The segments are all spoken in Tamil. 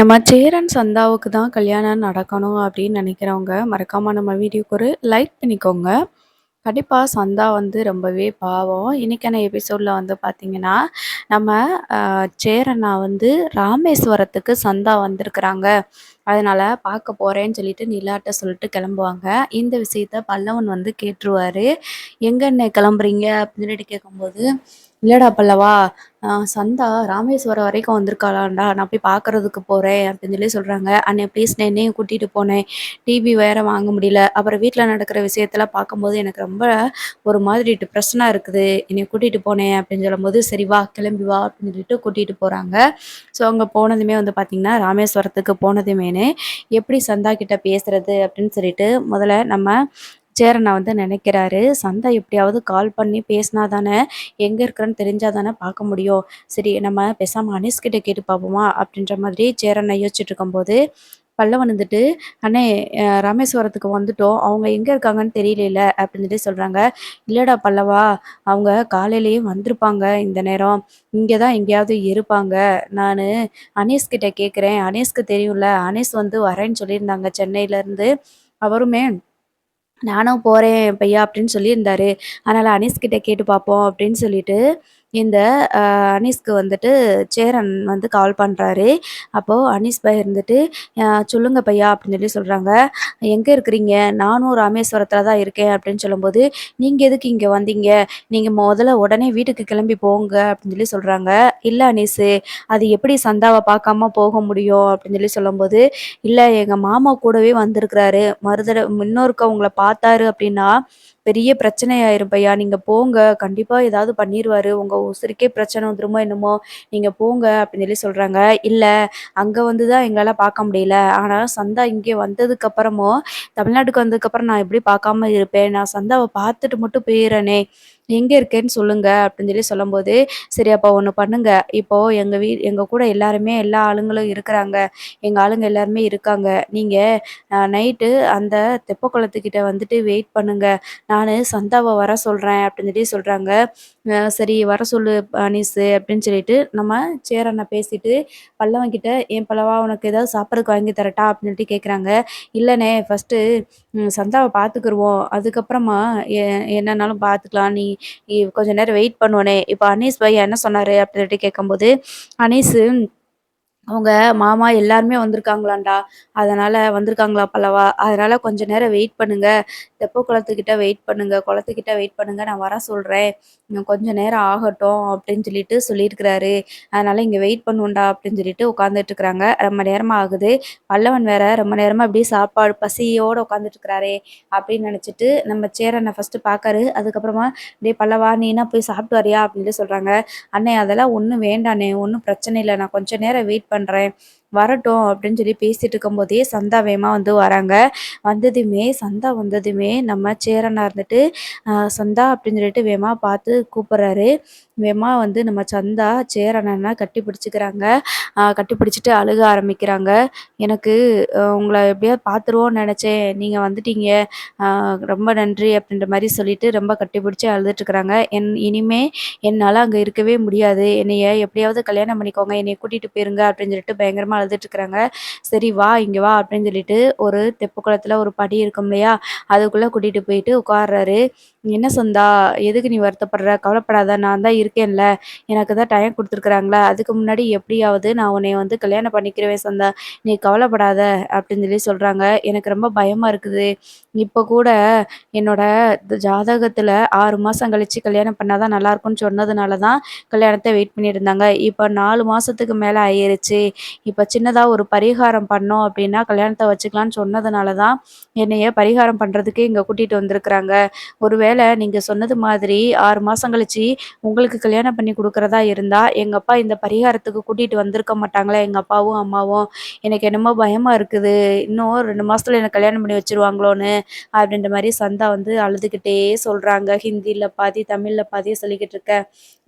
நம்ம சேரன் சந்தாவுக்கு தான் கல்யாணம் நடக்கணும் அப்படின்னு நினைக்கிறவங்க, மறக்காம நம்ம வீடியோக்கு ஒரு லைக் பண்ணிக்கோங்க. கண்டிப்பா சந்தா வந்து ரொம்பவே பாவம். இன்னைக்கான எபிசோட்ல வந்து பார்த்தீங்கன்னா, நம்ம சேரண்ணா வந்து ராமேஸ்வரத்துக்கு சந்தா வந்திருக்கிறாங்க. அதனால பார்க்க போறேன்னு சொல்லிட்டு நிலாட்ட சொல்லிட்டு கிளம்புவாங்க. இந்த விஷயத்த பல்லவன் வந்து கேட்டுருவாரு. "எங்கண்ணே கிளம்புறீங்க?" அப்படின்னு சொல்லிட்டு கேட்கும்போது, "இல்லடா பல்லவா, சந்தா ராமேஸ்வரம் வரைக்கும் வந்திருக்காளாம்டா. நான் போய் பார்க்கறதுக்கு போறேன்." அப்படின்னு சொல்லி சொல்றாங்க. "அண்ணே ப்ளீஸ்ண்ணே என்னையும் கூட்டிட்டு போண்ணே. டிவி வேற வாங்க முடியல. அப்புறம் வீட்ல நடக்கிற விஷயத்தெல்லாம் பார்க்கும்போது எனக்கு ரொம்ப ஒரு மாதிரி டிப்ரெஷனா இருக்குது. என்னைய கூட்டிட்டு போண்ணே." அப்படின்னு சொல்லும்போது, "சரி வா, கிளம்பி வா." அப்படின்னு சொல்லிட்டு கூட்டிட்டு போறாங்க. ஸோ அங்க போனதுமே வந்து பார்த்தீங்கன்னா, ராமேஸ்வரத்துக்கு போனதுமேனு, எப்படி சந்தா கிட்ட பேசுறது அப்படின்னு சொல்லிட்டு முதல்ல நம்ம சேரனை வந்து நினைக்கிறாரு. சந்தா எப்படியாவது கால் பண்ணி பேசினா தானே, எங்க இருக்கிறன்னு தெரிஞ்சா தானே பார்க்க முடியும். சரி நம்ம பேசாம அனீஸ் கிட்ட கேட்டு பார்ப்போமா? அப்படின்ற மாதிரி சேரன் யோசிச்சுட்டு இருக்கும்போது, பல்லவன் வந்துட்டு, "அண்ணே ராமேஸ்வரத்துக்கு வந்துட்டோம். அவங்க எங்க இருக்காங்கன்னு தெரியலைல." அப்படின்னு சொல்லி சொல்றாங்க. "இல்லடா பல்லவா, அவங்க காலையிலேயே வந்திருப்பாங்க இந்த நேரம். இங்க தான் எங்கேயாவது இருப்பாங்க. நானு அனீஸ் கிட்ட கேட்குறேன். அனீஸ்க்கு தெரியும்ல. அனீஸ் வந்து வரேன்னு சொல்லியிருந்தாங்க சென்னையிலேருந்து. அவருமே நானும் போறேன் பையா அப்படின்னு சொல்லியிருந்தாரு. அதனால அனீஸ் கிட்ட கேட்டு பார்ப்போம் அப்படின்னு சொல்லிட்டு, இந்த அனீஸ்க்கு வந்துட்டு சேரன் வந்து கால் பண்றாரு. அப்போ அனீஸ் பை இருந்துட்டு, சொல்லுங்க பையா" அப்படின்னு சொல்லி சொல்றாங்க. "எங்க இருக்கிறீங்க? நானும் ராமேஸ்வரத்தில தான் இருக்கேன்." அப்படின்னு சொல்லும்போது, "நீங்க எதுக்கு இங்க வந்தீங்க? நீங்க மொதல்ல உடனே வீட்டுக்கு கிளம்பி போங்க." அப்படின்னு சொல்லி சொல்றாங்க. "இல்ல அனீஸு, அது எப்படி சந்தாவ பார்க்காம போக முடியும்?" அப்படின்னு சொல்லி சொல்லும்போது, "இல்ல எங்க மாமா கூடவே வந்திருக்கிறாரு. இன்னொருக்க உங்கள பார்த்தாரு அப்படின்னா, பெரிய பிரச்சனை ஆயிரும் பையா. நீங்க போங்க. கண்டிப்பா ஏதாவது பண்ணிருவாரு. உங்க உசுருக்கே பிரச்சனை வந்துருமோ என்னமோ. நீங்க போங்க." அப்படின்னு சொல்லி சொல்றாங்க. "இல்ல, அங்க வந்து தான் எங்களால பார்க்க முடியல. ஆனா சந்தா இங்கே வந்ததுக்கு அப்புறமும், தமிழ்நாட்டுக்கு வந்ததுக்கப்புறம் நான் எப்படி பார்க்காம இருப்பேன்? நான் சந்தாவ பார்த்துட்டு மட்டும் போயிர்றேனே. எங்க இருக்கேன்னு சொல்லுங்க." அப்படின்னு சொல்லி சொல்லும்போது, "சரி அப்ப ஒண்ணு பண்ணுங்க. இப்போ எங்க கூட எல்லாருமே எல்லா ஆளுங்களும் இருக்கிறாங்க. எங்க ஆளுங்க எல்லாருமே இருக்காங்க. நீங்க நைட்டு அந்த தெப்பக்குளத்துக்கிட்ட வந்துட்டு வெயிட் பண்ணுங்க. நானு சந்தாவ வர சொல்றேன்." அப்படின்னு சொல்லி சொல்றாங்க. "சரி வர சொல்லு அனீஸு." அப்படின்னு சொல்லிட்டு நம்ம சேரண்ண பேசிட்டு, பல்லவன் கிட்ட, "ஏன் பல்லவா, உனக்கு ஏதாவது சாப்பிடறதுக்கு வாங்கி தரட்டா?" அப்படின்னு சொல்லிட்டு கேட்குறாங்க. "இல்லண்ணே, ஃபர்ஸ்ட்டு சந்தாவ பார்த்துக்குருவோம். அதுக்கப்புறமா எ என்னன்னாலும் பார்த்துக்கலாம். நீ கொஞ்ச நேரம் வெயிட் பண்ணுவோனே." இப்போ அனீஸ் பையா என்ன சொன்னாரு அப்படின்னு சொல்லிட்டு கேட்கும்போது, அனீஸு, "அவங்க மாமா எல்லாருமே வந்திருக்காங்களாம்டா. அதனால வந்திருக்காங்களா பல்லவா? அதனால கொஞ்ச நேரம் வெயிட் பண்ணுங்க. தெப்ப குளத்துக்கிட்ட வெயிட் பண்ணுங்க. குளத்துக்கிட்ட வெயிட் பண்ணுங்க. நான் வர சொல்றேன். இன்னும் கொஞ்ச நேரம் ஆகட்டும்." அப்படின்னு சொல்லிட்டு சொல்லியிருக்கிறாரு. "அதனால இங்க வெயிட் பண்ணுவோம்டா." அப்படின்னு சொல்லிட்டு உட்காந்துட்டு இருக்கிறாங்க. ரொம்ப நேரமா ஆகுது. பல்லவன் வேற ரொம்ப நேரமா அப்படியே சாப்பாடு பசியோட உட்காந்துட்டு இருக்கிறாரே அப்படின்னு நினைச்சிட்டு நம்ம சேரனை ஃபர்ஸ்ட்டு பார்க்காரு. அதுக்கப்புறமா, "டேய் பல்லவா, நீ என்ன போய் சாப்பிட்டு வரியா?" அப்படின்னு சொல்றாங்க. "அண்ணே அதெல்லாம் ஒண்ணும் வேண்டாண்ணே. ஒண்ணும் பிரச்சனை இல்ல. நான் கொஞ்ச நேரம் வெயிட் பண்றேன். வரட்டும்." அப்படின்னு சொல்லி பேசிட்டு இருக்கும்போதே சந்தா வேகமா வந்து வராங்க. சந்தா வந்ததுமே நம்ம சேரனா இருந்துட்டு, சந்தா அப்படின்னு சொல்லிட்டு வேகமா பார்த்து கூப்பிடுறாரு. வேகமா வந்து நம்ம சந்தா சேரன கட்டி பிடிச்சுக்கிறாங்க. கட்டி பிடிச்சிட்டு அழுக ஆரம்பிக்கிறாங்க. "எனக்கு உங்கள எப்படியாவது பார்த்துருவோம்னு நெனச்சேன். நீங்க வந்துட்டீங்க. அ ரொம்ப நன்றி." அப்படின்ற மாரி சொல்லிட்டு ரொம்ப கட்டிப்பிடிச்சு அழுதுட்டுருக்காங்க. "இனிமே என்னால அங்க இருக்கவே முடியாது. என்னைய எப்படியாவது கல்யாணம் பண்ணிக்கோங்க. என்னைய கூட்டிட்டு போயிருங்க." அப்படின்னு சொல்லிட்டு பயங்கரமா அழுதுட்டுருக்காங்க. "சரி வா, இங்க வா." அப்படின்னு சொல்லிட்டு ஒரு தெப்பு குளத்துல ஒரு படி இருக்கும் இல்லையா? அதுக்குள்ள கூட்டிட்டு போயிட்டு உட்கார்றாரு. "என்ன சந்தா, எதுக்கு நீ வருத்தப்படுற? கவலைப்படாத. நான் தான் இருக்கேன்ல. எனக்கு தான் டைம் குடுத்துருக்காங்கல்ல. அதுக்கு முன்னாடி எப்படியாவது நான் உன்னைய வந்து கல்யாணம் பண்ணிக்கிருவேன் சந்தா. நீ கவலைப்படாத." அப்படின்னு சொல்லி சொல்றாங்க. "எனக்கு ரொம்ப பயமா இருக்குது. இப்ப கூட என்னோட ஜாதகத்துல 6 மாசம் கழிச்சு கல்யாணம் பண்ணா தான் நல்லாயிருக்கும்னு சொன்னதுனால தான் கல்யாணத்த வெயிட் பண்ணியிருந்தாங்க. இப்ப 4 மாசத்துக்கு மேல ஆயிருச்சு. இப்ப சின்னதா ஒரு பரிகாரம் பண்ணோம் அப்படின்னா கல்யாணத்த வச்சுக்கலான்னு சொன்னதுனால தான் என்னைய பரிகாரம் பண்றதுக்கு இங்க கூட்டிட்டு வந்திருக்கிறாங்க. ஒருவேள நீங்க சொன்னது மாதிரி 6 மாசம் கழிச்சு உங்களுக்கு கல்யாணம் பண்ணி குடுக்குறதா இருந்தா, எங்க அப்பா இந்த பரிகாரத்துக்கு கூட்டிட்டு வந்திருக்க மாட்டாங்களா, எங்க அப்பாவும், அம்மாவும். எனக்கு என்னமோ பயமா இருக்குது. இன்னும் 2 மாசத்துல எனக்கு கல்யாணம் பண்ணி வச்சுருவாங்களோன்னு." அப்படின்ற மாரி சந்தா வந்து அழுதுகிட்டே சொல்றாங்க. ஹிந்தில பாதி, தமிழ்ல பாதி சொல்லிக்கிட்டு இருக்க.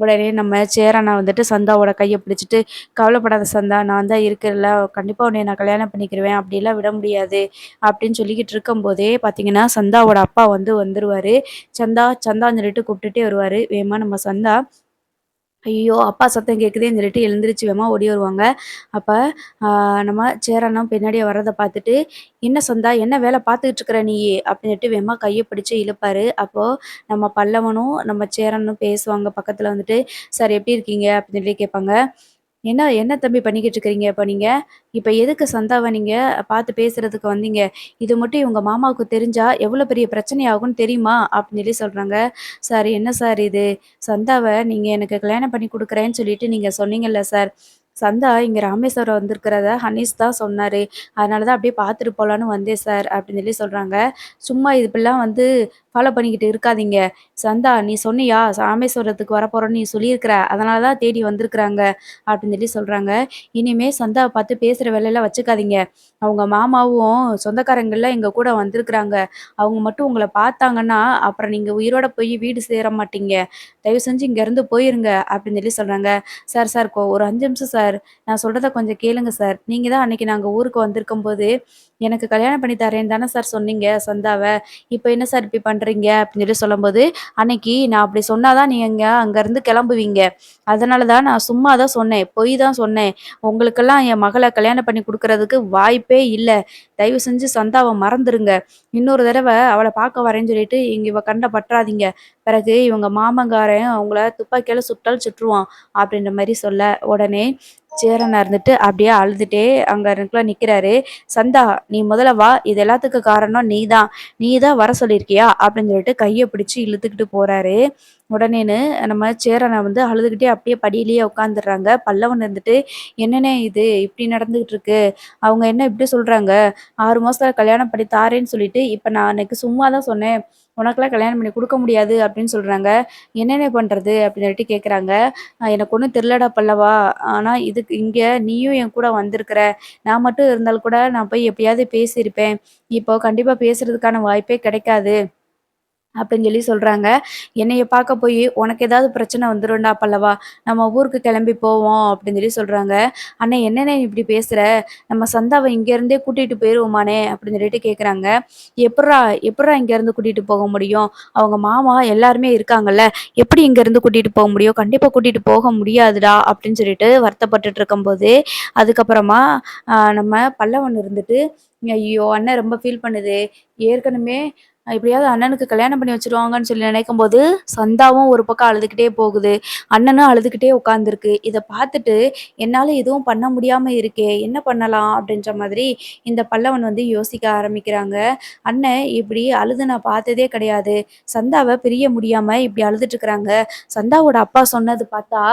உடனே நம்ம சேரண்ணா வந்துட்டு சந்தாவோட கைய பிடிச்சுட்டு, "கவலைப்படாத சந்தா, நான் தான் இருக்கேன்ல. கண்டிப்பா உன்னைய நான் கல்யாணம் பண்ணிக்கிருவேன். அப்படிலாம் விட முடியாது." அப்படின்னு சொல்லிக்கிட்டு இருக்கும்போதே பார்த்தீங்கன்னா, சந்தாவோட அப்பா வந்து வந்துருவாரு. சந்தான்னு சொல்லிட்டு கூப்பிட்டுட்டே வருவாரு. வேகமா நம்ம சந்தா ஐயோ! அப்பா சத்தம் கேட்குதேன்னு சொல்லிட்டு எழுந்திரிச்சு வேகமா ஓடி வருவாங்க. அப்ப ஆ நம்ம சேரனும் பின்னாடியே வர்றத பார்த்துட்டு, "என்ன சந்தா என்ன வேல பார்த்துக்கிட்டு இருக்கிற நீயி?" அப்படின்னுட்டு வேகமா கைய பிடிச்சு இழுப்பாரு. அப்போ நம்ம பல்லவனும், நம்ம சேரனும் பேசுவாங்க பக்கத்துல வந்துட்டு, "சார் எப்படி இருக்கீங்க?" அப்படின்னு சொல்லி கேட்பாங்க. "என்ன என்ன தம்பி பண்ணிக்கிட்டு இருக்கிறீங்க இப்ப நீங்க? இப்ப எதுக்கு சந்தாவ நீங்க பார்த்து பேசுறதுக்கு வந்தீங்க? இது மட்டும் இவங்க மாமாவுக்கு தெரிஞ்சா எவ்வளோ பெரிய பிரச்சனை ஆகும்னு தெரியுமா?" அப்படின்னு சொல்லி சொல்றாங்க. "சார் என்ன சார் இது? சந்தாவ நீங்க எனக்கு கல்யாணம் பண்ணி குடுக்குறேன்னு சொல்லிட்டு நீங்க சொன்னீங்கல்ல சார். சந்தா இங்க ராமேஸ்வரம் வந்திருக்கிறத ஹனீஸ் தான் சொன்னாரு. அதனால தான் அப்படியே பார்த்துட்டு போலான்னு வந்தேன் சார்." அப்படின்னு சொல்லி சொல்றாங்க. "சும்மா இப்படிலாம் வந்து ஃபாலோ பண்ணிக்கிட்டு இருக்காதீங்க. சந்தா நீ சொன்னியா? ராமேஸ்வரத்துக்கு வரப்போறோம்ன்னு நீ சொல்லியிருக்கிற. அதனால தான் தேடி வந்திருக்கிறாங்க." அப்படின்னு சொல்லி சொல்றாங்க. "இனிமே சந்தாவ பார்த்து பேசுற வேலையெல்லாம் வச்சுக்காதீங்க. அவங்க மாமாவும் சொந்தக்காரங்கலாம் எங்க கூட வந்திருக்கிறாங்க. அவங்க மட்டும் உங்கள பார்த்தாங்கன்னா, அப்புறம் நீங்க உயிரோட போய் வீடு சேர மாட்டீங்க. தயவு செஞ்சு இங்கேருந்து போயிருங்க." அப்படின்னு சொல்லி சொல்றாங்க. "சார் சார் ஒரு 5 நிமிஷம் சார். நான் சொல்றத கொஞ்சம் கேளுங்க சார். நீங்க தான் அன்னைக்கு நாங்க ஊருக்கு வந்திருக்கும்போது, எனக்கு கல்யாணம் பண்ணி தரேன்னு தானே சார் சொன்னீங்க சந்தாவ. இப்ப என்ன சார் இப்படி பண்றீங்க?" அப்படின்னு சொல்லி சொல்லும்போது, "அன்னைக்கு நான் அப்படி சொன்னா தான் நீங்க அங்கருந்து கிளம்புவீங்க. அதனால தான் நான் சும்மா தான் சொன்னேன். பொய் தான் சொன்னேன். உங்களுக்கெல்லாம் என் மகள கல்யாணம் பண்ணி குடுக்குறதுக்கு வாய்ப்பே இல்ல. தயவு செஞ்சு சந்தாவ மறந்துருங்க. இன்னொரு தடவ அவள பார்க்க வரேன்னு சொல்லிட்டு இங்க இவ கண்ல பற்றாதீங்க. பிறகு இவங்க மாமன்காரன் உங்கள துப்பாக்கியால சுட்டாலும் சுட்டுருவான்." அப்படின்ற மாரி சொல்ல, உடனே சேரன் இருந்துட்டு அப்படியே அழுதுட்டே அங்க இடத்துல நிக்கிறாரு. "சந்தா நீ முதல்ல வா. இது எல்லாத்துக்கும் காரணம் நீ தான். நீ தான் வர சொல்லியிருக்கியா?" அப்படின்னு சொல்லிட்டு கைய பிடிச்சு இழுத்துக்கிட்டு போறாரு. உடனேன்னு நம்ம சேரன வந்து அழுதுகிட்டே அப்படியே படியிலேயே உட்காந்துடுறாங்க. பல்லவன் இருந்துட்டு, "என்னண்ணே இது இப்படி நடந்துகிட்டு இருக்கு? அவங்க என்ன இப்படி சொல்றாங்க? 6 மாசத்துல கல்யாணம் பண்ணி தாரேன்னு சொல்லிட்டு, இப்ப நான் அன்னைக்கு சும்மா தான் சொன்னேன். உனக்கெல்லாம் கல்யாணம் பண்ணி குடுக்க முடியாது அப்படின்னு சொல்றாங்க. என்னண்ணே பண்றது?" அப்படின்னு சொல்லிட்டு கேட்குறாங்க. எனக்கு ஒண்ணும் தெரியலடா பல்லவா. ஆனா இதுக்கு இங்க நீயும் என் கூட வந்திருக்கிற. நான் மட்டும் இருந்தாலும் கூட நான் போய் எப்படியாவது பேசியிருப்பேன். இப்போ கண்டிப்பா பேசுறதுக்கான வாய்ப்பே கிடைக்காது." அப்படின்னு சொல்லி சொல்றாங்க. "என்னைய பார்க்க போயி உனக்கு ஏதாவது பிரச்சனை வந்துரும்டா பல்லவா. நம்ம ஊருக்கு கிளம்பி போவோம்." அப்படின்னு சொல்லி சொல்றாங்க. "அண்ணே என்னண்ணே நீ இப்படி பேசுற? நம்ம சந்தாவ இங்கேருந்தே கூட்டிட்டு போயிருவோமாண்ணே?" அப்படின்னு சொல்லிட்டு கேட்குறாங்க. "எப்புட்றா எப்புட்றா இங்கேருந்து கூட்டிட்டு போக முடியும்? அவங்க மாமா எல்லாருமே இருக்காங்கல்ல. எப்படி இங்கேருந்து கூட்டிட்டு போக முடியும்? கண்டிப்பா கூட்டிட்டு போக முடியாதுடா." அப்படின்னு சொல்லிட்டு வருத்தப்பட்டுட்டு இருக்கும்போது, அதுக்கப்புறமா நம்ம பல்லவன் இருந்துட்டு, "ஐயோ! அண்ணன் ரொம்ப ஃபீல் பண்ணுதே. ஏற்கனவே எப்படியாவது அண்ணனுக்கு கல்யாணம் பண்ணி வச்சுருவாங்கன்னு சொல்லி நினைக்கும்போது, சந்தாவும் ஒரு பக்கம் அழுதுகிட்டே போகுது. அண்ணனும் அழுதுகிட்டே உட்காந்துருக்கு. இத பார்த்துட்டு என்னால எதுவும் பண்ண முடியாம இருக்கே! என்ன பண்ணலாம்? அப்படின்ற மாதிரி இந்த பல்லவன் வந்து யோசிக்க ஆரம்பிக்கிறாங்க. அண்ணன் இப்படி அழுது நான் பார்த்ததே கிடையாது. சந்தாவ பிரிய முடியாம இப்படி அழுதுட்டு இருக்கிறாங்க. சந்தாவோட அப்பா சொன்னது பார்த்தா,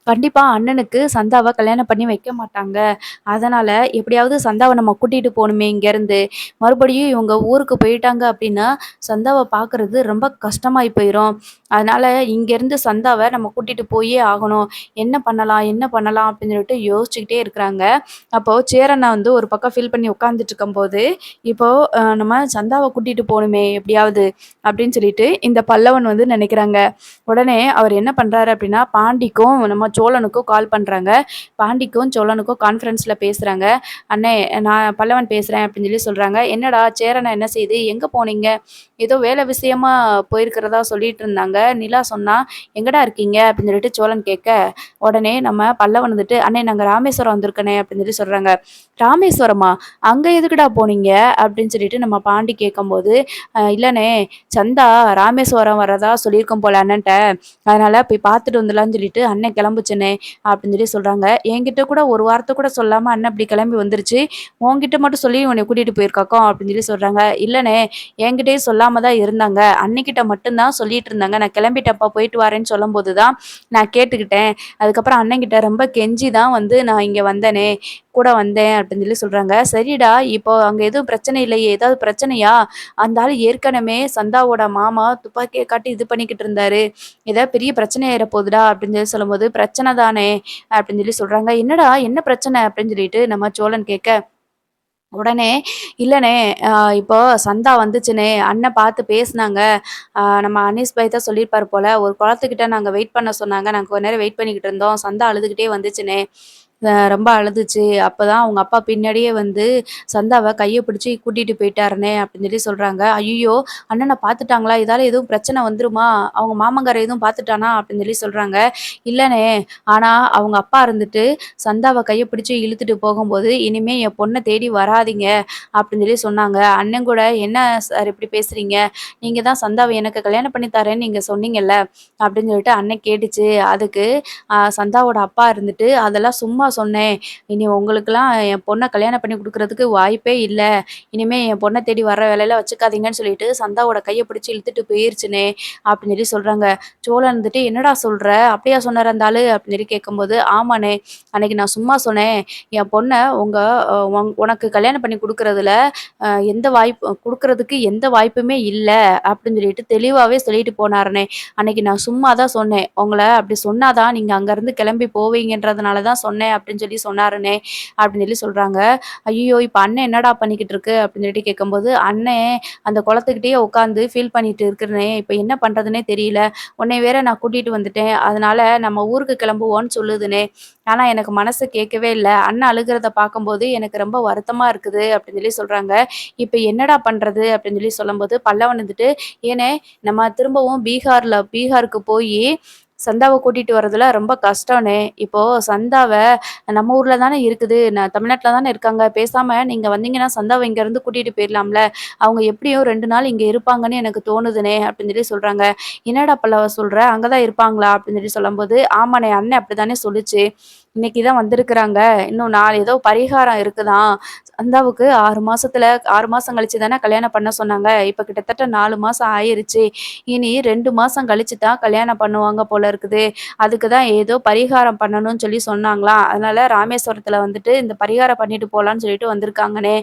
கண்டிப்பா அண்ணனுக்கு சந்தாவ கல்யாணம் பண்ணி வைக்க மாட்டாங்க. அதனால எப்படியாவது சந்தாவ நம்ம கூட்டிட்டு போணுமே இங்கேருந்து. மறுபடியும் இவங்க ஊருக்கு போயிட்டாங்க அப்படின்னா, சந்தாவ பார்க்குறது ரொம்ப கஷ்டமாயி போயிரும். அதனால இங்கேருந்து சந்தாவ நம்ம கூட்டிட்டு போயே ஆகணும். என்ன பண்ணலாம்? என்ன பண்ணலாம்? அப்படின்னு சொல்லிட்டு யோசிச்சுக்கிட்டே இருக்கிறாங்க. அப்போ சேரண்ணா வந்து ஒரு பக்கம் ஃபீல் பண்ணி உட்காந்துட்டு இருக்கும்போது, இப்போ நம்ம சந்தாவ கூட்டிட்டு போணுமே எப்படியாவது அப்படின்னு சொல்லிட்டு இந்த பல்லவன் வந்து நினைக்கிறாங்க. உடனே அவர் என்ன பண்றாரு அப்படின்னா, பாண்டிக்கும் நம்ம சோழனுக்கும் கால் பண்றாங்க. பாண்டிக்கும் சோழனுக்கும் கான்ஃபரன்ஸ்ல பேசுறாங்க. "அண்ணே நான் பல்லவன் பேசுறேன்" அப்படின்னு சொல்லி சொல்றாங்க. "என்னடா சேரன் என்ன செய்யுது? எங்க போனீங்க? ஏதோ வேலை விஷயமா போயிருக்கிறதா சொல்லிட்டு இருந்தாங்க. நிலா சொன்னா. எங்கடா இருக்கீங்க?" அப்படின்னு சொல்லிட்டு சோழன் கேட்க, உடனே நம்ம பல்லவன் வந்துட்டு, "அண்ணே நாங்க ராமேஸ்வரம் வந்திருக்கண்ணே" அப்படின்னு சொல்லி சொல்றாங்க. "ராமேஸ்வரமா? அங்க எதுக்குடா போனீங்க?" அப்படின்னு சொல்லிட்டு நம்ம பாண்டி கேட்கும்போது, இல்லண்ணே சந்தா ராமேஸ்வரம் வரதா சொல்லியிருக்கோம் போல அண்ணன்ட்ட. அதனால போய் பார்த்துட்டு வந்துடலான்னு சொல்லிட்டு அண்ணன் கிளம்புச்சுண்ணே" அப்படின்னு சொல்லி சொல்றாங்க. "என்கிட்ட கூட ஒரு வார்த்தை கூட சொல்லாம அண்ணன் இப்படி கிளம்பி வந்துருச்சு. உன்கிட்ட மட்டும் சொல்லி உன்னைய கூட்டிட்டு போயிருக்காக்கும்" அப்படின்னு சொல்லி சொல்றாங்க. "இல்லண்ணே என்கிட்டயும் சொல்லாம தான் இருந்தாங்க. அண்ணிக்கிட்ட மட்டும் தான் சொல்லிட்டு இருந்தாங்க. நான் கிளம்பிட்டேன்ப்பா போயிட்டு வரேன்னு சொல்லும்போது தான் நான் கேட்டுக்கிட்டேன். அதுக்கப்புறம் அண்ணன்கிட்ட ரொம்ப கெஞ்சி தான் வந்து நான் இங்க வந்தேனே, கூட வந்தேன்" அப்படின்னு சொல்லி சொல்றாங்க. "சரிடா, இப்போ அங்க எதுவும் பிரச்சனை இல்லையே? ஏதாவது பிரச்சனையா? அந்த ஆளு ஏற்கனவே சந்தாவோட மாமா துப்பாக்கிய காட்டி இது பண்ணிக்கிட்டு இருந்தாரு. ஏதாவது பெரிய பிரச்சனை ஆயிற போகுதுடா" அப்படின்னு சொல்லி சொல்லும்போது, "பிரச்சனை தானே" அப்படின்னு சொல்லி சொல்றாங்க. "என்னடா என்ன பிரச்சனை?" அப்படின்னு சொல்லிட்டு நம்ம சோழன் கேட்க, உடனே "இல்லண்ணே அ இப்போ சந்தா வந்துச்சுண்ணே, அண்ணன் பார்த்து பேசுனாங்க. நம்ம அனீஸ் பாய் தான் சொல்லியிருப்பாரு போல. ஒரு குளத்துக்கிட்ட நாங்க வெயிட் பண்ண சொன்னாங்க. நாங்க கொஞ்ச நேரம் வெயிட் பண்ணிக்கிட்டு இருந்தோம். சந்தா அழுதுகிட்டே வந்துச்சுண்ணே. ரொம்ப அழுதுச்சு. அப்பதான் அவங்க அப்பா பின்னாடியே வந்து சந்தாவ கைய பிடிச்சு கூட்டிட்டு போயிட்டாருண்ணே அப்படின்னு சொல்லி சொல்றாங்க. ஐய்யயோ! அண்ணன பார்த்துட்டாங்களா? இதால எதுவும் பிரச்சனை வந்துருமா? அவங்க மாமங்காரன் எதுவும் பார்த்துட்டானா? அப்படின்னு சொல்லி சொல்றாங்க. இல்லண்ணே, ஆனா அவங்க அப்பா இருந்துட்டு சந்தாவ கைய பிடிச்சு இழுத்துட்டு போகும்போது, "இனிமே என் பொண்ண தேடி வராதீங்க" அப்படின்னு சொல்லி சொன்னாங்க. அண்ணன் கூட, "என்ன சார் இப்படி பேசுறீங்க? நீங்க தான் சந்தாவ எனக்கு கல்யாணம் பண்ணி தரேன்னு நீங்க சொன்னீங்கல்ல" அப்படின்னு சொல்லிட்டு அண்ணன் கேட்டுச்சு. அதுக்கு சந்தாவோட அப்பா இருந்துட்டு, "அதெல்லாம் சும்மா சொன்னேன். இனி உங்களுக்கெல்லாம் என் பொண்ண கல்யாணம் பண்ணி குடுக்குறதுக்கு வாய்ப்பே இல்ல. இனிமே என் பொண்ண தேடி வர வேலையில வச்சுக்காதீங்கன்னு" சொல்லிட்டு சந்தாவோட கைய பிடிச்சு இழுத்துட்டு போயிருச்சுண்ணே, அப்படின்னு சொல்லி சொல்றாங்க. சோழன் இருந்துட்டு, "என்னடா சொல்ற? அப்படியா சொன்னாரு அந்த ஆளு?" அப்படின்னு சொல்லி கேட்கும்போது, "ஆமாண்ணே. அன்னைக்கு நான் சும்மா சொன்னேன். என் பொண்ண உங்க உனக்கு கல்யாணம் பண்ணி குடுக்குறதுல எந்த வாய்ப்பு குடுக்குறதுக்கு எந்த வாய்ப்புமே இல்ல." அப்படின்னு சொல்லிட்டு தெளிவாவே சொல்லிட்டு போனாருண்ணே. "அன்னைக்கு நான் சும்மா தான் சொன்னேன். உங்கள அப்படி சொன்னா தான் நீங்க அங்கருந்து கிளம்பி போவீங்கன்றதுனால தான் சொன்னேன்." அப்படின்னு சொல்லி சொன்னாருண்ணே, அப்படின்னு சொல்லி சொல்றாங்க. "ஐய்யயோ! இப்ப அண்ணன் என்னடா பண்ணிக்கிட்டு இருக்கு?" அப்படின்னு சொல்லிட்டு கேட்கும்போது, "அண்ணன் அந்த குளத்துக்கிட்டயே உட்காந்து ஃபீல் பண்ணிட்டு இருக்குண்ணே. இப்ப என்ன பண்றதுன்னே தெரியல. உன்னைய வேற நான் கூட்டிட்டு வந்துட்டேன். அதனால நம்ம ஊருக்கு கிளம்புவோம்ன்னு சொல்லுதுண்ணே. ஆனா எனக்கு மனசு கேட்கவே இல்ல. அண்ணன் அழுகுறத பார்க்கும்போது எனக்கு ரொம்ப வருத்தமா இருக்குது." அப்படின்னு சொல்லி சொல்றாங்க. "இப்ப என்னடா பண்றது?" அப்படின்னு சொல்லி சொல்லும்போது, பல்லவன் வந்துட்டு, "ஏண்ணே, நம்ம திரும்பவும் பீகாருக்கு போயி சந்தாவ கூட்டிட்டு வரதுல ரொம்ப கஷ்டம்ண்ணே. இப்போ சந்தாவ நம்ம ஊர்ல தானே இருக்குது. தமிழ்நாட்ல தானே இருக்காங்க. பேசாம நீங்க வந்தீங்கன்னா சந்தாவ இங்கேருந்து கூட்டிட்டு போயிரலாம்ல. அவங்க எப்படியும் 2 நாள் இங்க இருப்பாங்கன்னு எனக்கு தோணுதுண்ணே." அப்படின்னு சொல்லி சொல்றாங்க. "என்னடா பல்லவ சொல்ற? அங்க தான் இருப்பாங்களா?" அப்படின்னு சொல்லி சொல்லும்போது, "ஆமாண்ணே, அண்ணன் அப்படித்தானே சொல்லுச்சு. இன்னைக்கு தான் வந்திருக்கிறாங்க. இன்னும் ஏதோ பரிகாரம் இருக்குதாம். சந்தாவுக்கு 6 மாசம் கழிச்சு தானே கல்யாணம் பண்ண சொன்னாங்க. இப்ப கிட்டத்தட்ட 4 மாசம் ஆயிருச்சு. இனி 2 மாசம் கழிச்சு தான் கல்யாணம் பண்ணுவாங்க போல இருக்குது. அதுக்கு தான் ஏதோ பரிகாரம் பண்ணணும்னு சொல்லி சொன்னாங்களாம். அதனால ராமேஸ்வரத்துல வந்துட்டு இந்த பரிகாரம் பண்ணிட்டு போலான்னு சொல்லிட்டு வந்திருக்காங்கண்ணே.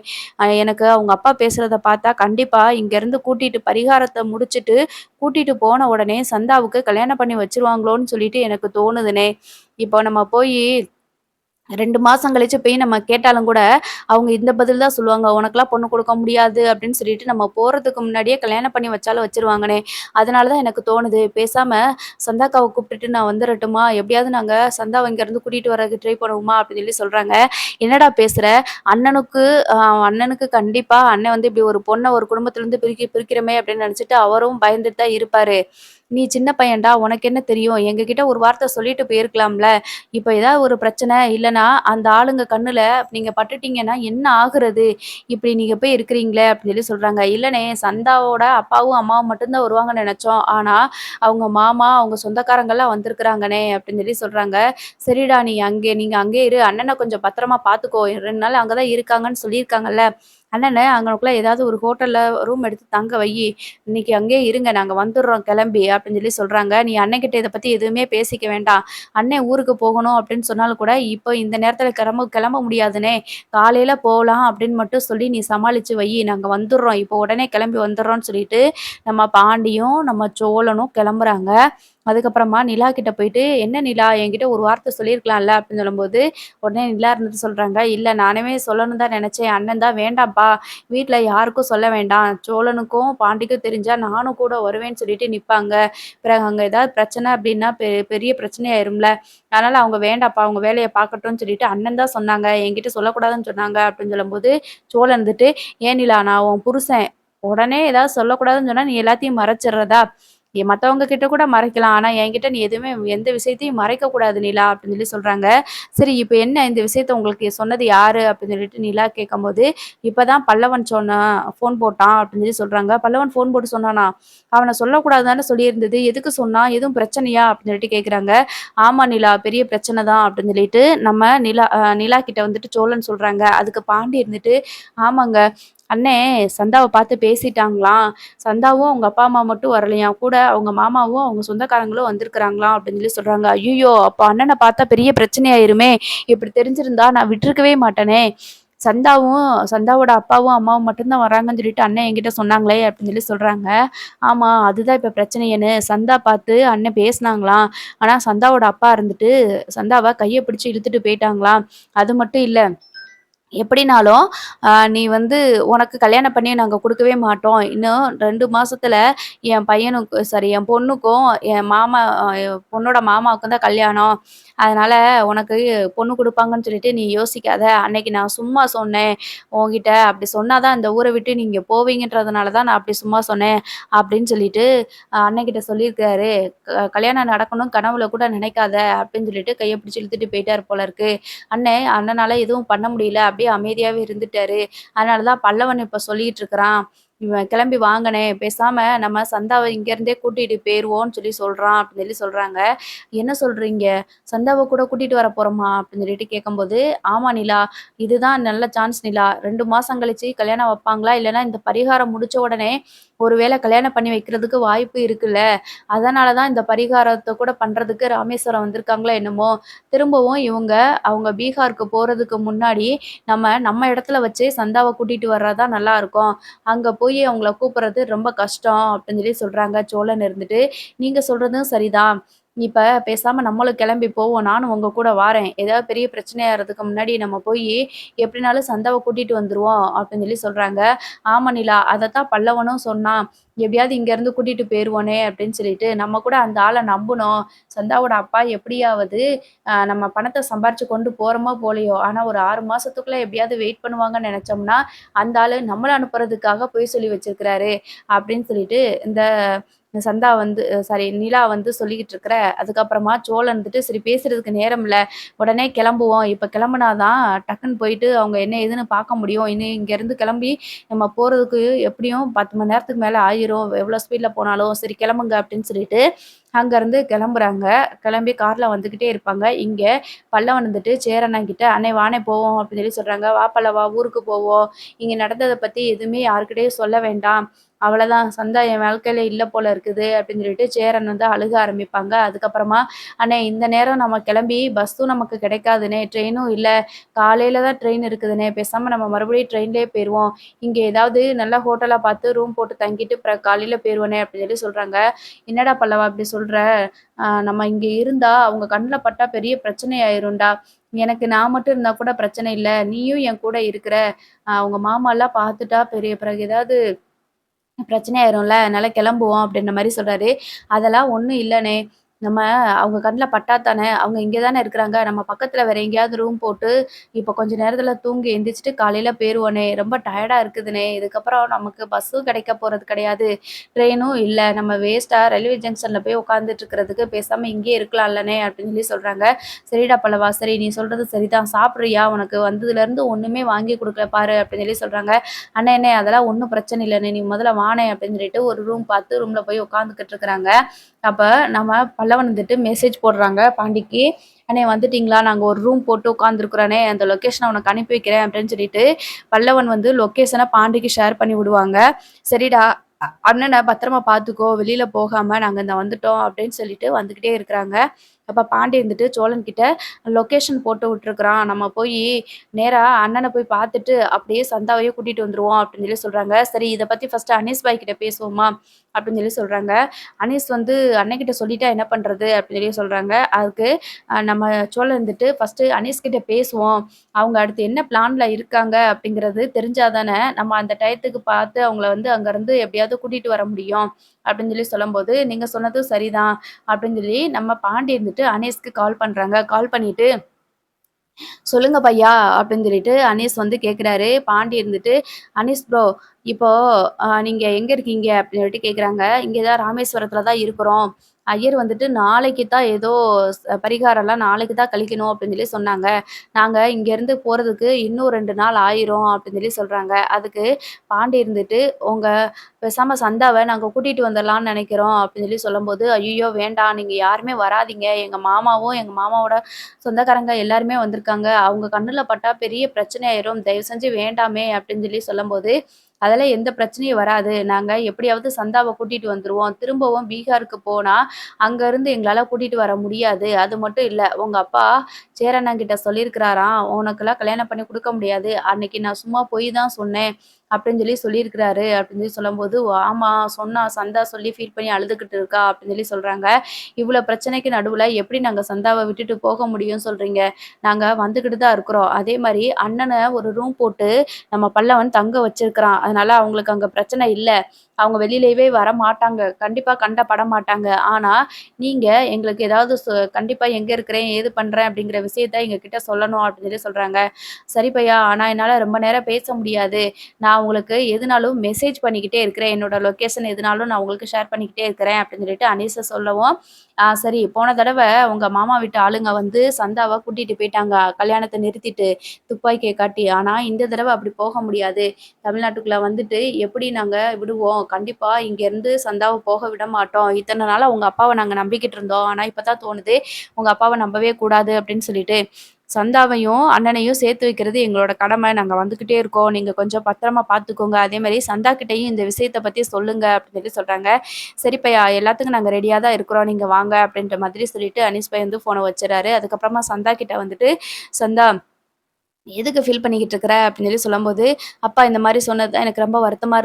எனக்கு அவங்க அப்பா பேசுறத பார்த்தா கண்டிப்பா இங்கேருந்து கூட்டிட்டு பரிகாரத்த முடிச்சுட்டு, கூட்டிட்டு போன உடனே சந்தாவுக்கு கல்யாணம் பண்ணி வச்சுருவாங்களோன்னு சொல்லிட்டு எனக்கு தோணுதுண்ணே. இப்போ நம்ம போயி 2 மாசம் கழிச்சு போய் நம்ம கேட்டாலும் கூட, அவங்க இந்த பதில் தான் சொல்லுவாங்க. "உனக்கெல்லாம் பொண்ணு குடுக்க முடியாது" அப்படின்னு சொல்லிட்டு நம்ம போறதுக்கு முன்னாடியே கல்யாணம் பண்ணி வச்சாலும் வச்சுருவாங்கண்ணே. அதனால தான் எனக்கு தோணுது, பேசாம சந்தாக்காவ கூப்பிட்டுட்டு நான் வந்துரட்டுமா? எப்படியாவது நாங்க சந்தாவ இங்கேருந்து கூட்டிட்டு வரதுக்கு ட்ரை பண்ணுவோமா? அப்படின்னு சொல்லி சொல்றாங்க. "என்னடா பேசுற? அண்ணனுக்கு அ அண்ணனுக்கு கண்டிப்பா அண்ணன் வந்து இப்படி ஒரு பொண்ண ஒரு குடும்பத்திலருந்து பிரிக்கிறோமே அப்படின்னு நெனச்சுட்டு அவரும் பயந்துட்டு தான் இருப்பாரு. நீ சின்ன பையன்டா, உனக்கு என்ன தெரியும்? எங்ககிட்ட ஒரு வார்த்தை சொல்லிட்டு போயிருக்கலாம்ல. இப்ப ஏதாவது ஒரு பிரச்சனை இல்லன்னா, அந்த ஆளுங்க கண்ணுல நீங்க பட்டுட்டீங்கன்னா என்ன ஆகுறது? இப்படி நீங்க போய் இருக்கிறீங்களே!" அப்படின்னு சொல்லி சொல்றாங்க. "இல்லண்ணே, சந்தாவோட அப்பாவும், அம்மாவும் மட்டும் தான் வருவாங்கன்னு நெனச்சோம். ஆனா, அவங்க மாமா, அவங்க சொந்தக்காரங்கலாம் வந்திருக்கிறாங்கண்ணே" அப்படின்னு சொல்லி சொல்றாங்க. "சரிடா, நீங்க அங்கேயே இரு. அண்ணன கொஞ்சம் பத்திரமா பார்த்துக்கோ. 2 நாள் அங்க தான் இருக்காங்கன்னு சொல்லியிருக்காங்கல்ல. அண்ணன அங்கனக்குள்ள ஏதாவது ஒரு ஹோட்டல்ல ரூம் எடுத்து தங்க வையி. இன்னைக்கு அங்கேயே இருங்க. நாங்க வந்துர்றோம் கிளம்பி" அப்படின்னு சொல்லி சொல்றாங்க. "நீ அண்ணன்கிட்ட இத பத்தி எதுவுமே பேசிக்க வேண்டாம். அண்ணன் ஊருக்கு போகணும் அப்படின்னு சொன்னாலும் கூட, இப்போ இந்த நேரத்தில கிளம்ப கிளம்ப முடியாதுண்ணே. காலையில போலாம் அப்படின்னு மட்டும் சொல்லி நீ சமாளிச்சு வையி. நாங்க வந்துர்றோம். இப்போ உடனே கிளம்பி வந்துர்றோம்ன்னு" சொல்லிட்டு, நம்ம பாண்டியும், நம்ம சோழனும் கிளம்புறாங்க. அதுக்கப்புறமா நிலா கிட்ட போயிட்டு, "என்ன நிலா, என்கிட்ட ஒரு வார்த்தை சொல்லியிருக்கலாம்ல" அப்படின்னு சொல்லும்போது, உடனே நிலா இருந்துட்டு சொல்றாங்க, "இல்ல, நானுமே சொல்லணும்னு தான் நெனச்சேன். அண்ணன் தான் வேண்டாம்ப்பா, வீட்ல யாருக்கும் சொல்ல வேண்டாம். சோழனுக்கும், பாண்டிக்கும் தெரிஞ்சா நானும் கூட வருவேன்னு சொல்லிட்டு நிப்பாங்க. பிறகு அங்க ஏதாவது பிரச்சனை அப்படின்னா பெரிய பிரச்சனையாயிரும்ல. அதனால அவங்க வேண்டாம்ப்பா, அவங்க வேலைய பார்க்கட்டும்னு சொல்லிட்டு அண்ணன் தான் சொன்னாங்க. என்கிட்ட சொல்லக்கூடாதுன்னு சொன்னாங்க" அப்படின்னு சொல்லும்போது, சோழன் இருந்துட்டு, "ஏன் நிலா, நான் உன் புருஷன். உடனே ஏதாவது சொல்லக்கூடாதுன்னு சொன்னா, நீ எல்லாத்தையும் மறைச்சிர்றதா? மத்தவங்க கிட்ட கூட மறைக்கலாம். ஆனா என்கிட்ட நீ எதுவுமே எந்த விஷயத்தையும் மறைக்கக்கூடாது நிலா" அப்படின்னு சொல்லி சொல்றாங்க. "சரி, இப்ப என்ன இந்த விஷயத்த உங்களுக்கு சொன்னது யாரு?" அப்படின்னு சொல்லிட்டு நிலா கேட்கும்போது, "இப்பதான் பல்லவன் சொன்னான். ஃபோன் போட்டான்" அப்படின்னு சொல்லி சொல்றாங்க. "பல்லவன் ஃபோன் போட்டு சொன்னானா? அவன சொல்லக்கூடாதுன்னு தானே சொல்லியிருந்தது. எதுக்கு சொன்னான்? எதுவும் பிரச்சனையா?" அப்படின்னு சொல்லிட்டு கேட்குறாங்க. "ஆமா நிலா, பெரிய பிரச்சனை தான்" அப்படின்னு சொல்லிட்டு நம்ம நிலா கிட்ட வந்துட்டு சோழன் சொல்றாங்க. அதுக்கு பாண்டி இருந்துட்டு, "ஆமாங்க. அண்ணே சந்தாவ பார்த்து பேசிட்டாங்களாம். சந்தாவும் அவங்க அப்பா, அம்மா மட்டும் வரலையாம். கூட அவங்க மாமாவும், அவங்க சொந்தக்காரங்களும் வந்திருக்கிறாங்களாம்" அப்படின்னு சொல்லி சொல்றாங்க. "ஐய்யய்யோ! அப்ப அண்ணன பார்த்தா பெரிய பிரச்சனையாயிருமே! இப்படி தெரிஞ்சிருந்தா நான் விட்டுருக்கவே மாட்டேனே! சந்தாவோட அப்பாவும், அம்மாவும் மட்டும் தான் வராங்கன்னு சொல்லிட்டு அண்ணன் என்கிட்ட சொன்னாங்களே" அப்படின்னு சொல்லி சொல்றாங்க. "ஆமா, அதுதான் இப்ப பிரச்சனையேன்னு. சந்தா பார்த்து அண்ணன் பேசினாங்களாம். ஆனா சந்தாவோட அப்பா இருந்துட்டு, சந்தாவ கைய பிடிச்சு இழுத்துட்டு போயிட்டாங்களாம். அது மட்டும் இல்ல, எப்படினாலும் நீ வந்து உனக்கு கல்யாணம் பண்ணி நாங்க குடுக்கவே மாட்டோம். இன்னும் 2 மாசத்துல என் பையனுக்கு சாரி என் பொண்ணுக்கும், என் மாமா பொண்ணோட மாமாவுக்கும் தான் கல்யாணம். அதனால உனக்கு பொண்ணு குடுப்பாங்கன்னு சொல்லிட்டு நீ யோசிக்காத. அன்னைக்கு நான் சும்மா சொன்னேன் உன்கிட்ட. அப்படி சொன்னா தான் இந்த ஊர விட்டு நீங்க போவீங்கன்றதுனால தான் நான் அப்படி சும்மா சொன்னேன். அப்படின்னு சொல்லிட்டு அண்ணன்கிட்ட சொல்லியிருக்காரு. கல்யாணம் நடக்கணும் கனவுல கூட நினைக்காத அப்படின்னு சொல்லிட்டு கைய பிடிச்சு இழுத்துட்டு போயிட்டாரு போல இருக்கு. அண்ணனால எதுவும் பண்ண முடியல. அப்படியே அமைதியாவே இருந்துட்டாரு. அதனால தான் பல்லவன் இப்ப சொல்லிட்டு இருக்கிறான். இவன் கிளம்பி வாங்கண்ணே, பேசாம நம்ம சந்தாவ இங்கேருந்தே கூட்டிட்டு போயிருவோம்ன்னு சொல்லி சொல்றான் அப்படின்னு சொல்லி சொல்றாங்க. என்ன சொல்றீங்க? சந்தாவ கூட கூட்டிட்டு வர போறோமா? அப்படின்னு சொல்லிட்டு கேட்கும்போது, ஆமா நிலா. இதுதான் நல்ல சான்ஸ் நிலா. 2 மாசம் கழிச்சு கல்யாணம் வைப்பாங்களா? இல்லன்னா இந்த பரிகாரம் முடிச்ச உடனே ஒருவேளை கல்யாணம் பண்ணி வைக்கிறதுக்கு வாய்ப்பு இருக்குல்ல. அதனால தான் இந்த பரிகாரத்த கூட பண்றதுக்கு ராமேஸ்வரம் வந்திருக்காங்களோ என்னமோ! திரும்பவும் இவுங்க அவங்க பீகாருக்கு போறதுக்கு முன்னாடி, நம்ம இடத்துல வச்சே சந்தாவ கூட்டிட்டு வர்றது தான் நல்லாருக்கும். அங்க போயி அவங்கள கூப்பிடுறது ரொம்ப கஷ்டம் அப்படின்னு சொல்லி சொல்றாங்க. சோழன் இருந்துட்டு, நீங்க சொல்றதும் சரிதான். இப்ப பேசாம நம்மளும் கிளம்பி போவோம். நானும் உங்க கூட வாரேன். ஏதாவது பெரிய பிரச்சனையாறதுக்கு முன்னாடி நம்ம போயி எப்படினாலும் சந்தாவ கூட்டிட்டு வந்துருவோம் அப்படின்னு சொல்லி சொல்றாங்க. ஆமா நிலா. அதத்தான் பல்லவனும் சொன்னான். எப்படியாவது இங்கேருந்து கூட்டிட்டு போயிருவோனே அப்படின்னு சொல்லிட்டு, நம்ம கூட அந்த ஆள நம்புனோம். சந்தாவோட அப்பா எப்படியாவது நம்ம பணத்த சம்பாரிச்சு கொண்டு போறோமோ, போலையோ, ஆனா ஒரு 6 மாசத்துக்குள்ள எப்படியாவது வெயிட் பண்ணுவாங்கன்னு நெனச்சோம்னா, அந்த ஆளு நம்மள அனுப்புறதுக்காக பொய் சொல்லி வச்சிருக்கிறாரு. அப்படின்னு சொல்லிட்டு இந்த சந்தா வந்து சாரி நிலா வந்து சொல்லிக்கிட்டு இருக்கிற, அதுக்கப்புறமா சோழன் வந்துட்டு, "சரி பேசுறதுக்கு நேரம் இல்ல. உடனே கிளம்புவோம். இப்ப கிளம்புனா தான் டக்குன்னு போயிட்டு அவங்க என்ன ஏதுன்னு பார்க்க முடியும். இன்னும் இங்கேருந்து கிளம்பி நம்ம போறதுக்கு எப்படியும் 10 மணி நேரத்துக்கு மேல ஆயிரும். எவ்வளோ ஸ்பீட்ல போனாலும். சரி கிளம்புங்க" அப்படின்னு சொல்லிட்டு அங்கருந்து கிளம்புறாங்க. கிளம்பி கார்ல வந்துகிட்டே இருப்பாங்க. இங்க பல்லவன் வந்துட்டு சேரண்ணன் கிட்ட, "அண்ணே வாண்ணே போவோம்" அப்படின்னு சொல்லி சொல்றாங்க. "வா பல்லவா ஊருக்கு போவோம். இங்க நடந்தத பத்தி எதுவுமே யார்கிட்டயும் சொல்ல வேண்டாம். அவ்வளதான் சந்தா என் வாழ்க்கையில இல்ல போல இருக்குது" அப்படின்னு சொல்லிட்டு சேரன் வந்து அழுக ஆரம்பிப்பாங்க. அதுக்கப்புறமா, "அண்ணே இந்த நேரம் நம்ம கிளம்பி பஸ்ஸும் நமக்கு கிடைக்காதுண்ணே. ட்ரெயினும் இல்ல. காலையில தான் ட்ரெயின் இருக்குதுண்ணே. பேசாம நம்ம மறுபடியும் ட்ரெயின்லயே போயிருவோம். இங்க ஏதாவது நல்ல ஹோட்டலா பார்த்து ரூம் போட்டு தங்கிட்டு அப்புறம் காலையில போயிருவோண்ணே" அப்படின்னு சொல்லி சொல்றாங்க. "என்னடா பல்லவா இப்படி சொல்ற? நம்ம இங்க இருந்தா அவங்க கண்ல பட்டா பெரிய பிரச்சனை ஆயிரும்டா. எனக்கு நான் மட்டும் இருந்தா கூட பிரச்சனை இல்ல. நீயும் என் கூட இருக்கிற. உங்க மாமாலாம் பார்த்துட்டா பெரிய பிறகு ஏதாவது பிரச்சனை ஆயிரும்ல. அதனால கிளம்புவோம் அப்படின்ற மாரி சொல்றாரு. அதெல்லாம் ஒண்ணும் இல்லண்ணே. நம்ம அவங்க கண்ல பட்டா தானே, அவங்க இங்க தானே இருக்கிறாங்க. நம்ம பக்கத்துல வேற எங்கேயாவது ரூம் போட்டு, இப்ப கொஞ்ச நேரத்துல தூங்கி எந்திரிச்சுட்டு காலையில போயிருவோண்ணே. ரொம்ப டயர்டா இருக்குதுண்ணே. இதுக்கப்புறம் நமக்கு பஸ்ஸும் கிடைக்க போறது கிடையாது. ட்ரெயினும் இல்ல. நம்ம வேஸ்ட்டா ரயில்வே ஜங்ஷன்ல போய் உட்காந்துட்டு இருக்கிறதுக்கு பேசாம இங்கேயே இருக்கலாம்லண்ணே அப்படின்னு சொல்லி சொல்றாங்க. சரிடா பல்லவா, சரி நீ சொல்றது சரிதான். சாப்பிடுறியா? உனக்கு வந்ததுலேருந்து ஒண்ணுமே வாங்கி குடுக்கல பாரு அப்படின்னு சொல்லி சொல்றாங்க. அண்ணே அதெல்லாம் ஒண்ணும் பிரச்சனை இல்லண்ணே. நீ முதல்ல வாண்ணே அப்படின்னு சொல்லிட்டு ஒரு ரூம் பார்த்து ரூம்ல போய் உட்காந்துக்கிட்டு இருக்கிறாங்க. அப்ப நம்ம பல்லவன் வந்துட்டு மெசேஜ் போடுறாங்க பாண்டிக்கு. "அண்ணே வந்துட்டீங்களா? நாங்க ஒரு ரூம் போட்டு உட்காந்துருக்குறோண்ணே. அந்த லொகேஷன உனக்கு அனுப்பி வைக்கிறேன்" அப்படின்னு சொல்லிட்டு பல்லவன் வந்து லொகேஷன பாண்டிக்கு ஷேர் பண்ணி விடுவாங்க. "சரிடா அண்ணன பத்திரமா பார்த்துக்கோ. வெளியில போகாம நாங்க இந்த வந்துட்டோம்" அப்படின்னு சொல்லிட்டு வந்துகிட்டே இருக்கிறாங்க. அப்ப பாண்டி இருந்துட்டு சோழன் கிட்ட லொகேஷன் போட்டு விட்டுருக்குறான். நம்ம போயி நேரா அண்ணன போய் பார்த்துட்டு, அப்படியே சந்தாவையும் கூட்டிட்டு வந்துருவோம் அப்படின்னு சொல்லி சொல்றாங்க. சரி இத பத்தி ஃபர்ஸ்ட்டு அனீஸ் பாய் கிட்ட பேசுவோமா? அப்படின்னு சொல்லி சொல்றாங்க. அனீஸ் வந்து அண்ணன்கிட்ட சொல்லிட்டா என்ன பண்றது? அப்படின்னு சொல்லி சொல்றாங்க. அதுக்கு நம்ம சோழன் வந்துட்டு ஃபர்ஸ்ட்டு அனீஸ் கிட்ட பேசுவோம். அவங்க அடுத்து என்ன பிளான்ல இருக்காங்க அப்படிங்கிறது தெரிஞ்சா தானே, நம்ம அந்த டயத்துக்கு பார்த்து அவங்கள வந்து அங்கருந்து எப்படியாவது கூட்டிட்டு வர முடியும். அப்படின்னு சொல்லி சொல்லும்போது, நீங்க சொன்னதும் சரிதான். அப்படின்னு சொல்லி நம்ம பாண்டி இருந்துட்டு அனீஸ்க்கு கால் பண்றாங்க. கால் பண்ணிட்டு சொல்லுங்க பையா அப்படின்னு சொல்லிட்டு அனீஸ் வந்து கேட்குறாரு. பாண்டி இருந்துட்டு, "அனீஸ் ப்ரோ இப்போ நீங்க எங்க இருக்கீங்க?" அப்படின்னு சொல்லிட்டு கேட்குறாங்க. "இங்க தான் ராமேஸ்வரத்தில தான் இருக்கிறோம். ஐயர் வந்துட்டு நாளைக்கு தான் ஏதோ பரிகாரம்லாம் நாளைக்கு தான் கழிக்கணும் அப்படின்னு சொல்லி சொன்னாங்க. நாங்க இங்கேருந்து போறதுக்கு இன்னும் 2 நாள் ஆயிரும்" அப்படின்னு சொல்லி சொல்றாங்க. அதுக்கு பாண்டி இருந்துட்டு, "உங்க பேசாம சந்தாவ நாங்க கூட்டிட்டு வந்துரலாம்னு நெனைக்கிறோம்" அப்படின்னு சொல்லி சொல்லும்போது, "ஐய்யய்யோ! வேண்டாம். நீங்க யாருமே வராதீங்க. எங்க மாமாவும், எங்க மாமாவோட சொந்தக்காரங்க எல்லாருமே வந்திருக்காங்க. அவங்க கண்ணுல பட்டா பெரிய பிரச்சனை ஆயிரும். தயவு செஞ்சு வேண்டாமே அப்படின்னு சொல்லி சொல்லும்போது, அதெல்லாம் எந்த பிரச்சனையும் வராது. நாங்க எப்படியாவது சந்தாவ கூட்டிட்டு வந்துருவோம். திரும்பவும் பீகாருக்கு போனா, அங்க இருந்து எங்களால கூட்டிட்டு வர முடியாது. அது மட்டும் இல்ல, உங்க அப்பா சேரண்ணன் கிட்ட சொல்லியிருக்கிறாராம், உனக்கெல்லாம் கல்யாணம் பண்ணி குடுக்க முடியாது. அன்னைக்கு நான் சும்மா பொய் தான் சொன்னேன். அப்படின்னு சொல்லியிருக்கிறாரு அப்படின்னு சொல்லும்போது, "ஓ, ஆமா சொன்னா சந்தா சொல்லி ஃபீல் பண்ணி அழுதுகிட்டு இருக்கா" அப்படின்னு சொல்றாங்க. "இவ்வளோ பிரச்சனைக்கு நடுவுல எப்படி நாங்க சந்தாவ விட்டுட்டு போக முடியும்னு சொல்றீங்க? நாங்க வந்துகிட்டு தான் இருக்கிறோம். அதே மாரி அண்ணன ஒரு ரூம் போட்டு நம்ம பல்லவன் தங்க வச்சிருக்கிறான். அதனால அவங்களுக்கு அங்க பிரச்சனை இல்ல. அவங்க வெளியிலவே வரமாட்டாங்க. கண்டிப்பா கண்ல படமாட்டாங்க. ஆனா, நீங்க எங்களுக்கு ஏதாவது கண்டிப்பா எங்க இருக்கிறேன், ஏது பண்றேன் அப்படிங்கிற விஷயத்த எங்ககிட்ட சொல்லணும் அப்படின்னு சொல்றாங்க. சரி பையா, ஆனா என்னால ரொம்ப நேரம் பேச முடியாது. நான் உங்களுக்கு எதுனாலும் மெசேஜ் பண்ணிக்கிட்டே இருக்கிறேன். என்னோட லொகேஷன் எதுனாலும் நான் உங்களுக்கு ஷேர் பண்ணிக்கிட்டே இருக்கிறேன் அப்படின்னு அனீஸ சொல்லவும், சரி போன தடவ உங்க மாமா வீட்டு ஆளுங்க வந்து சந்தாவ கூட்டிட்டு போயிட்டாங்க. கல்யாணத்த நிறுத்திட்டு துப்பாக்கிய காட்டி. ஆனா இந்த தடவ அப்படி போக முடியாது. தமிழ்நாட்டுக்குள்ள வந்துட்டு எப்படி நாங்க விடுவோம்? கண்டிப்பா இங்கேருந்து சந்தாவ போக விட மாட்டோம். இத்தன நாளா உங்க அப்பாவ நாங்க நம்பிக்கிட்டு இருந்தோம். ஆனா இப்ப தான் தோணுது, உங்க அப்பாவ நம்பவே கூடாது அப்படின்னு சொல்லிட்டு. சந்தாவையும், அண்ணனையும் சேர்த்து வைக்கிறது எங்களோட கடமை. நாங்க வந்துகிட்டே இருக்கோம். நீங்க கொஞ்சம் பத்திரமா பார்த்துக்கோங்க. அதேமாரி சந்தா கிட்டயும் இந்த விஷயத்த பத்தி சொல்லுங்க அப்படின்னு சொல்றாங்க. சரி பையா, எல்லாத்துக்கும் நாங்க ரெடியா தான் இருக்கிறோம். நீங்க வாங்க அப்படின்ற மாதிரி சொல்லிட்டு அனீஸ் பை வந்து ஃபோன வச்சுறாரு. அதுக்கப்புறமா சந்தா கிட்ட வந்துட்டு, சந்தா எதுக்கு ஃபீல் பண்ணிக்கிட்டு இருக்கிற? அப்படின்னு சொல்லும்போது, அப்பா இந்த மாரி சொன்னது தான் எனக்கு ரொம்ப வருத்தமா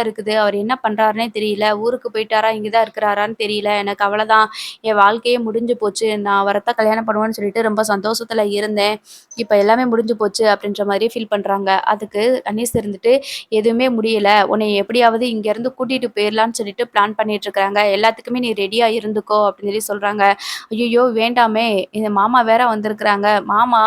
இருக்குது. அவர் என்ன பண்றாருன்னே தெரியல. ஊருக்கு போயிட்டாரா? இங்க தான் இருக்கிறாரான்னு தெரியல. எனக்கு அவ்வளதான். என் வாழ்க்கையே முடிஞ்சு போச்சு. நான் அவரத்தான் கல்யாணம் பண்ணுவேன்னு சொல்லிட்டு ரொம்ப சந்தோஷத்துல இருந்தேன். இப்ப எல்லாமே முடிஞ்சு போச்சு அப்படின்ற மாரி ஃபீல் பண்றாங்க. அதுக்கு அனீஸ் இருந்துட்டு, எதுவுமே முடியல. உன்னைய எப்படியாவது இங்கேருந்து கூட்டிட்டு போயிரலான்னு சொல்லிட்டு பிளான் பண்ணிட்டு இருக்காங்க. எல்லாத்துக்குமே நீ ரெடியா இருந்துக்கோ அப்படின்னு சொல்றாங்க. ஐய்யய்யோ! வேண்டாமே! எங்க மாமா வேற வந்திருக்கிறாங்க. மாமா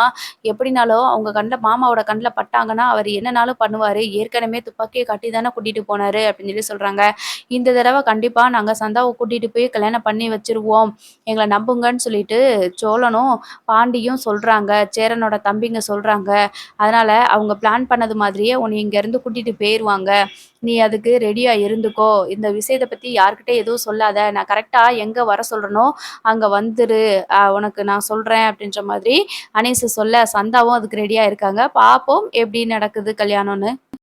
எப்படினாலும் அவங்க மாமாவோட கண்ல பட்டாங்கன்னா, அவரு என்னனாலும் பண்ணுவாரு. ஏற்கனவே துப்பாக்கிய காட்டி தானே கூட்டிட்டு போனாரு அப்படின்னு சொல்றாங்க. இந்த தடவ கண்டிப்பா நாங்க சந்தாவ கூட்டிட்டு போய் கல்யாணம் பண்ணி வச்சுருவோம். எங்கள நம்புங்கன்னு சொல்லிட்டு சோழனும், பாண்டியும் சொல்றாங்க. சேரனோட தம்பிங்க சொல்றாங்க. அதனால அவங்க பிளான் பண்ணது மாதிரியே உன்னைய இங்கேருந்து கூட்டிட்டு போயிருவாங்க. நீ அதுக்கு ரெடியா இருந்துக்கோ. இந்த விஷயத்த பத்தி யார்கிட்டயும் எதுவும் சொல்லாத. நான் கரெக்ட்டா எங்க வர சொல்றேனோ, அங்க வந்துரு. உனக்கு நான் சொல்றேன் அப்படின்ற மாதிரி அனீஸ் சொல்ல, சந்தாவும் அதுக்கு ரெடியா இருக்காங்க. பார்ப்போம் எப்படி நடக்குது கல்யாணம்னு.